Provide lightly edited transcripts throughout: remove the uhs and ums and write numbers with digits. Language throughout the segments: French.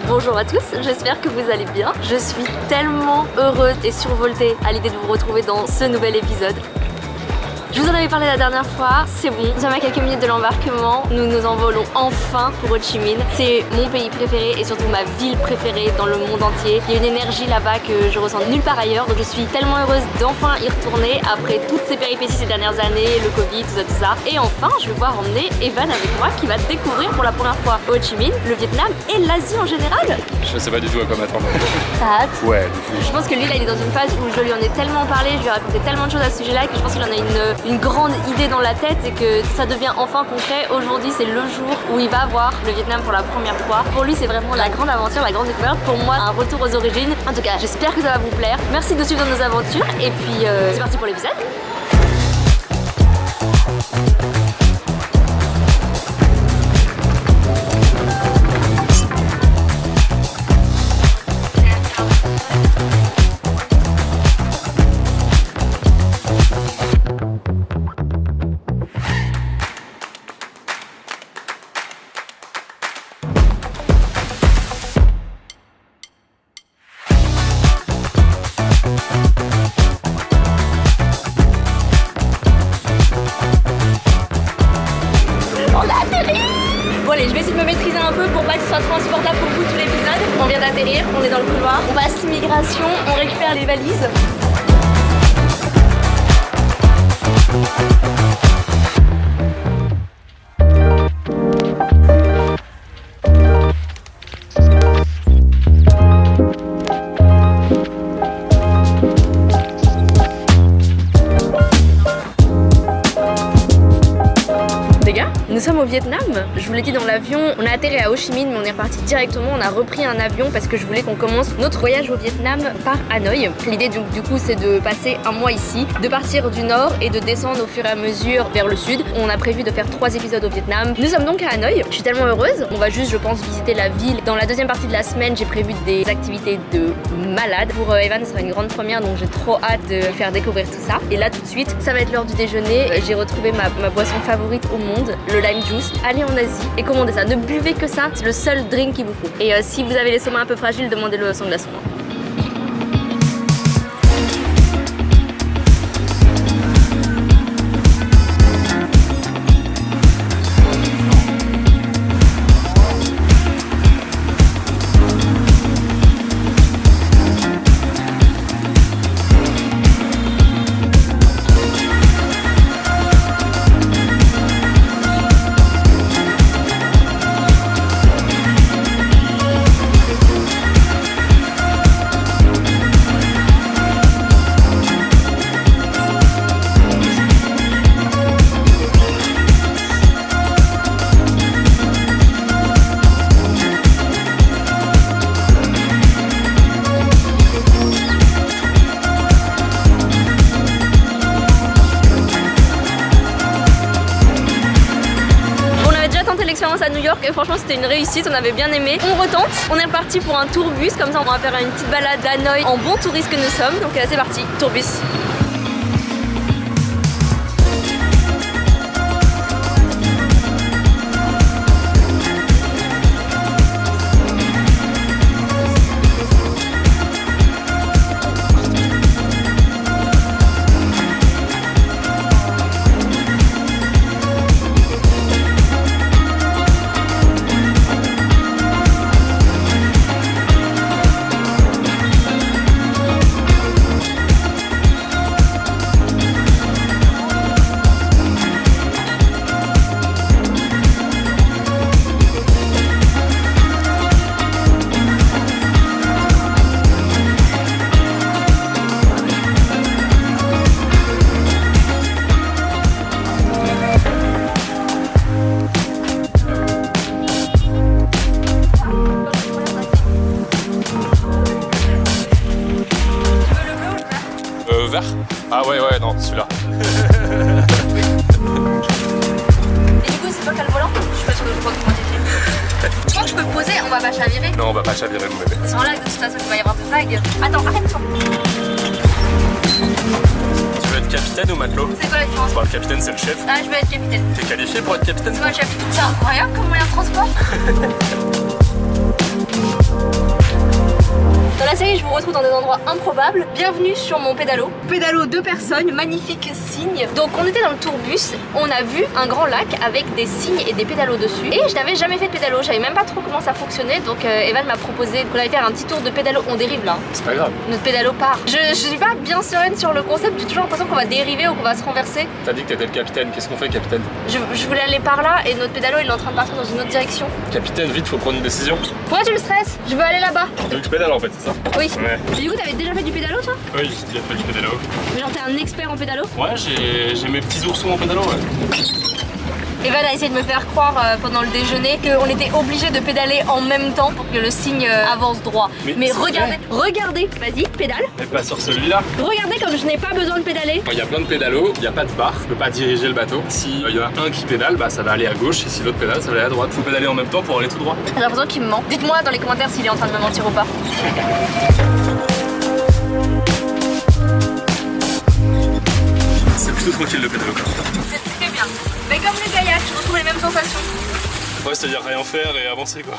Bonjour à tous, j'espère que vous allez bien. Je suis tellement heureuse et survoltée à l'idée de vous retrouver dans ce nouvel épisode. Je vous en avais parlé la dernière fois, c'est bon, nous sommes à quelques minutes de l'embarquement, nous nous envolons enfin pour Ho Chi Minh. C'est mon pays préféré et surtout ma ville préférée dans le monde entier. Il y a une énergie là-bas que je ressens nulle part ailleurs, donc je suis tellement heureuse d'enfin y retourner après toutes ces péripéties ces dernières années, le Covid, tout ça. Et enfin, je vais pouvoir emmener Evan avec moi qui va découvrir pour la première fois Ho Chi Minh, le Vietnam et l'Asie en général. Je sais pas du tout à quoi m'attendre. T'as hâte? Ouais. Je pense que lui là il est dans une phase où je lui en ai tellement parlé, je lui ai raconté tellement de choses à ce sujet là que je pense qu'il en a une grande idée dans la tête et que ça devient enfin concret. Aujourd'hui c'est le jour où il va voir le Vietnam pour la première fois. Pour lui c'est vraiment la grande aventure, la grande découverte. Pour moi un retour aux origines. En tout cas j'espère que ça va vous plaire. Merci de suivre nos aventures et puis c'est parti pour l'épisode. Bon allez, je vais essayer de me maîtriser un peu pour pas que ce soit trop insupportable pour vous tout l'épisode. On vient d'atterrir, on est dans le couloir, on passe l'immigration, on récupère les valises. Nous sommes au Vietnam, je vous l'ai dit dans l'avion, on a atterri à Ho Chi Minh mais on est reparti directement, on a repris un avion parce que je voulais qu'on commence notre voyage au Vietnam par Hanoï. L'idée du coup c'est de passer un mois ici, de partir du nord et de descendre au fur et à mesure vers le sud. On a prévu de faire 3 épisodes au Vietnam. Nous sommes donc à Hanoï, je suis tellement heureuse, on va juste je pense visiter la ville. Dans la deuxième partie de la semaine j'ai prévu des activités de malade. Pour Evan ce sera une grande première donc j'ai trop hâte de faire découvrir tout ça. Et là tout de suite ça va être l'heure du déjeuner, j'ai retrouvé ma boisson favorite au monde, le lime juice. Allez en Asie et commandez ça, ne buvez que ça, c'est le seul drink qu'il vous faut. Et si vous avez les stomacs un peu fragiles, demandez-le sans glaçon. L'expérience à New York et franchement c'était une réussite, on avait bien aimé. On retente, on est reparti pour un tourbus, comme ça on va faire une petite balade à Hanoï en bon touriste que nous sommes. Donc c'est parti, tourbus. Vert. Ah ouais non, celui-là. Et du coup c'est toi qui as le volant? Je suis pas sûre de pouvoir comment. Je crois que je peux poser, on va pas chavirer. Non on va pas chavirer mon bébé. Sans lag de toute façon il va y avoir des vagues. Attends, arrête-toi. Tu veux être capitaine ou matelot? C'est quoi la différence? Bon, le capitaine c'est le chef. Ah, je veux être capitaine. T'es qualifié pour être capitaine? C'est moi le chef. C'est incroyable comme moyen de transport. Dans la série, je vous retrouve dans des endroits improbables. Bienvenue sur mon pédalo. Pédalo 2 personnes, magnifique cygne. Donc on était dans le tourbus, on a vu un grand lac avec des cygnes et des pédalos dessus. Et je n'avais jamais fait de pédalo, je savais même pas trop comment ça fonctionnait. Donc Evan m'a proposé qu'on allait faire un petit tour de pédalo. On dérive là. C'est pas grave. Notre pédalo part. Je suis pas bien sereine sur le concept, j'ai toujours l'impression qu'on va dériver ou qu'on va se renverser. T'as dit que t'étais le capitaine, qu'est-ce qu'on fait capitaine? Je voulais aller par là et notre pédalo il est en train de partir dans une autre direction. Capitaine, vite, faut prendre une décision. Pourquoi tu me stresses? Je veux aller là-bas. Tu veux que je pédale en fait, c'est ça? Oui. Ouais. Mais du coup, t'avais déjà fait du pédalo toi? Oui, j'ai déjà fait du pédalo. Mais genre t'es un expert en pédalo? Ouais, j'ai mes petits oursons en pédalo, ouais. Evan a essayé de me faire croire pendant le déjeuner qu'on était obligé de pédaler en même temps pour que le cygne avance droit. Mais regardez, vas-y, pédale. Mais pas sur celui-là. Regardez comme je n'ai pas besoin de pédaler. Il y a plein de pédalos, il n'y a pas de barre, tu peux pas diriger le bateau. Si il y en a un qui pédale, bah ça va aller à gauche, et si l'autre pédale, ça va aller à droite. Faut pédaler en même temps pour aller tout droit. J'ai l'impression qu'il me ment. Dites-moi dans les commentaires s'il est en train de me mentir ou pas. C'est plutôt tranquille le pédalo. C'est très bien. Mais comme le kayak, je retrouve les mêmes sensations. Ouais, c'est-à-dire rien faire et avancer quoi.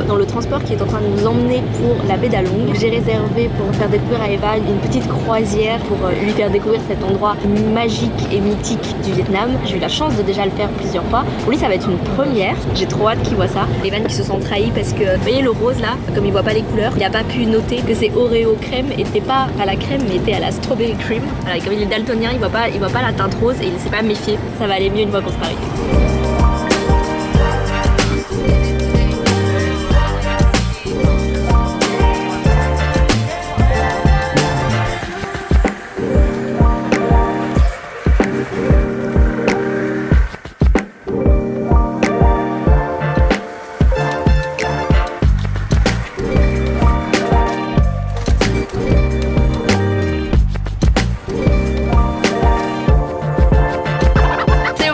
Dans le transport qui est en train de nous emmener pour la baie d'Along. J'ai réservé pour faire découvrir à Evan une petite croisière pour lui faire découvrir cet endroit magique et mythique du Vietnam. J'ai eu la chance de déjà le faire plusieurs fois. Pour lui ça va être une première, j'ai trop hâte qu'il voit ça. Evan qui se sent trahi parce que, vous voyez le rose là, comme il voit pas les couleurs, il a pas pu noter que c'est Oreo crème et t'es pas à la crème mais t'es à la strawberry cream. Voilà, comme il est daltonien, il voit pas la teinte rose et il s'est pas méfié. Ça va aller mieux une fois qu'on sera arrivé.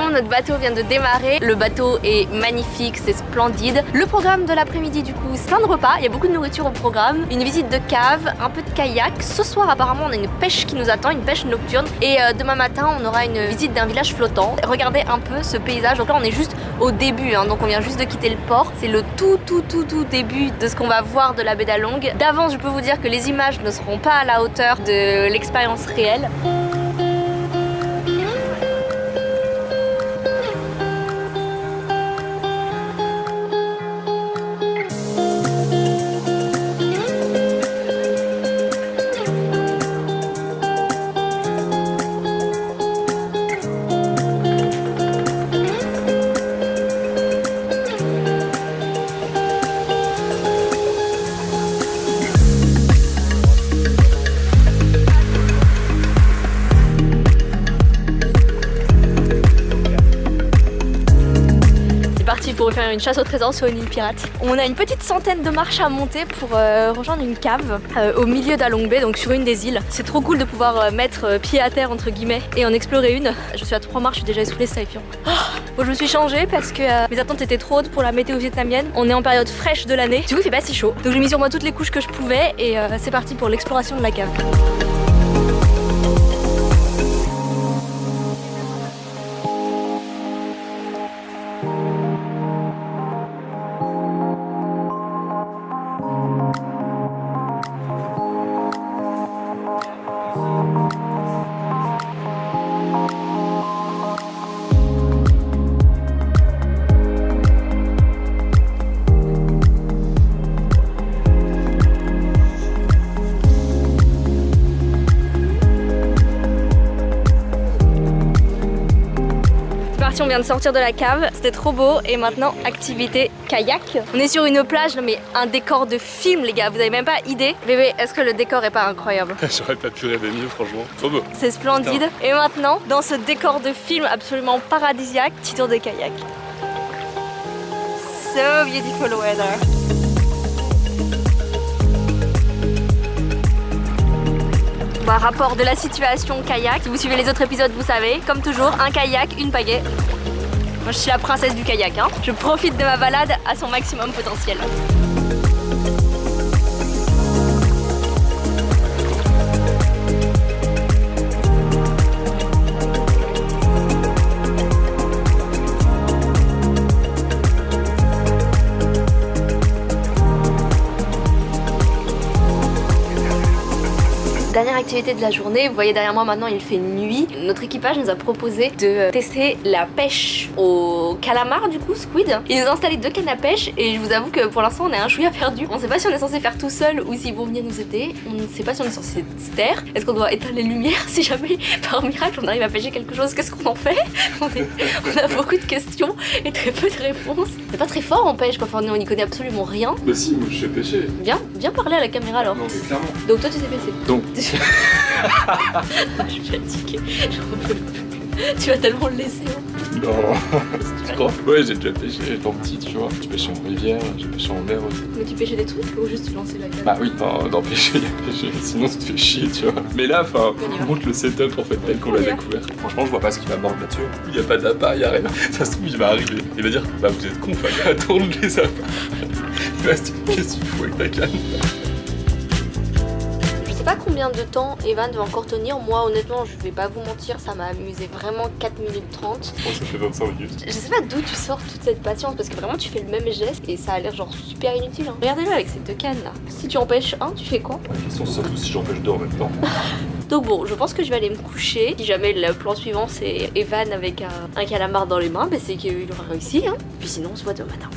Notre bateau vient de démarrer, le bateau est magnifique, c'est splendide. Le programme de l'après-midi du coup, c'est plein de repas, il y a beaucoup de nourriture au programme, une visite de cave, un peu de kayak. Ce soir apparemment on a une pêche qui nous attend, une pêche nocturne et demain matin on aura une visite d'un village flottant. Regardez un peu ce paysage, donc là on est juste au début, donc on vient juste de quitter le port. C'est le tout début de ce qu'on va voir de la baie d'Along. D'avance je peux vous dire que les images ne seront pas à la hauteur de l'expérience réelle. Pour faire une chasse au trésor sur une île pirate. On a une petite centaine de marches à monter pour rejoindre une cave au milieu d'Along Bay, donc sur une des îles. C'est trop cool de pouvoir mettre pied à terre entre guillemets et en explorer une. Je suis à 3 marches, je suis déjà essoufflée, c'est terrifiant. Bon, je me suis changée parce que mes attentes étaient trop hautes pour la météo vietnamienne. On est en période fraîche de l'année, du coup il fait pas si chaud. Donc j'ai mis sur moi toutes les couches que je pouvais et c'est parti pour l'exploration de la cave. parti, on vient de sortir de la cave, c'était trop beau et maintenant activité kayak. On est sur une plage, mais un décor de film les gars, vous avez même pas idée. Bébé, est-ce que le décor est pas incroyable? J'aurais pas pu rêver mieux franchement, trop beau. C'est splendide. Et maintenant, dans ce décor de film absolument paradisiaque, petit tour de kayak. So beautiful weather. Bah, rapport de la situation kayak, si vous suivez les autres épisodes vous savez, comme toujours, un kayak, une pagaie. Moi je suis la princesse du kayak, hein. Je profite de ma balade à son maximum potentiel. Dernière activité de la journée, vous voyez derrière moi maintenant il fait nuit. Notre équipage nous a proposé de tester la pêche au calamar du coup, squid. Ils nous ont installé 2 cannes à pêche et je vous avoue que pour l'instant on est un chouïa perdu. On ne sait pas si on est censé faire tout seul ou s'ils vont venir nous aider. On ne sait pas si on est censé se taire. Est-ce qu'on doit éteindre les lumières si jamais par miracle on arrive à pêcher quelque chose? Qu'est-ce qu'on en fait? On a beaucoup de questions et très peu de réponses. C'est pas très fort en pêche quoi, enfin, on n'y connaît absolument rien. Bah si, moi je sais pêcher. Viens parler à la caméra alors. Non mais clairement. Donc toi tu sais pêcher. Donc. Je suis fatiguée, j'en peux plus. Tu vas tellement le laisser. Hein. Non, tu crois? Ouais, j'ai déjà pêché étant petit, tu vois. J'ai pêché en rivière, j'ai pêché en mer aussi. Mais tu pêchais des trucs ou juste tu lançais la canne? Bah oui, non, pêcher, il y a pêché, sinon ça te fait chier, tu vois. Mais là, enfin, on montre le setup en fait tel qu'on l'a découvert. Franchement, je vois pas ce qu'il va mordre là-dessus. Il y a pas d'appât, il y a rien. Ça se trouve, il va arriver. Il va dire, bah vous êtes con, fallait attendre les appâts. Il va se dire, qu'est-ce que tu fous avec ta canne? Je sais pas combien de temps Evan va encore tenir. Moi honnêtement je vais pas vous mentir, ça m'a amusé vraiment 4 minutes 30. Je pense que ça fait 25 minutes. Je sais pas d'où tu sors toute cette patience parce que vraiment tu fais le même geste et ça a l'air genre super inutile. Hein. Regardez-le avec ces 2 cannes là. Si tu empêches un, tu fais quoi? La question c'est surtout si j'empêche 2 en même temps. Donc bon, je pense que je vais aller me coucher. Si jamais le plan suivant c'est Evan avec un calamar dans les mains, bah, c'est qu'il aura réussi. Hein. Puis sinon on se voit demain matin.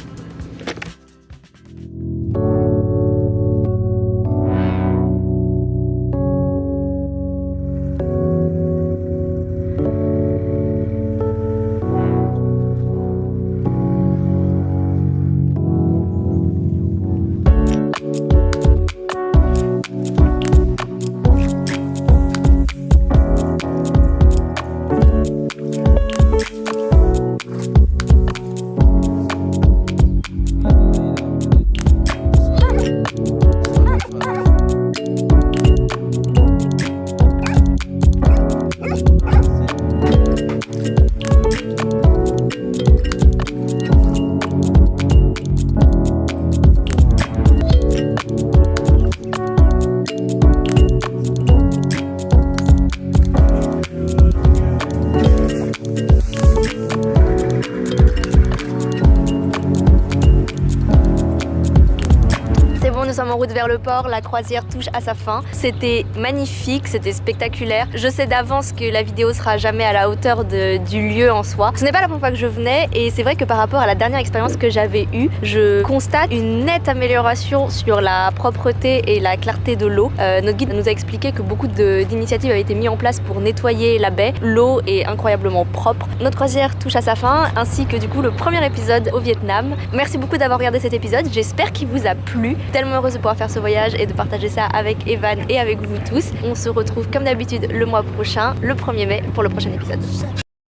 Nous sommes en route vers le port, la croisière touche à sa fin. C'était magnifique, c'était spectaculaire. Je sais d'avance que la vidéo sera jamais à la hauteur du lieu en soi. Ce n'est pas la première fois que je venais et c'est vrai que par rapport à la dernière expérience que j'avais eue, je constate une nette amélioration sur la propreté et la clarté de l'eau. Notre guide nous a expliqué que beaucoup d'initiatives avaient été mises en place pour nettoyer la baie. L'eau est incroyablement propre. Notre croisière touche à sa fin, ainsi que du coup le premier épisode au Vietnam. Merci beaucoup d'avoir regardé cet épisode, j'espère qu'il vous a plu. Tellement heureuse de pouvoir faire ce voyage et de partager ça avec Evan et avec vous tous. On se retrouve comme d'habitude le mois prochain, le 1er mai, pour le prochain épisode.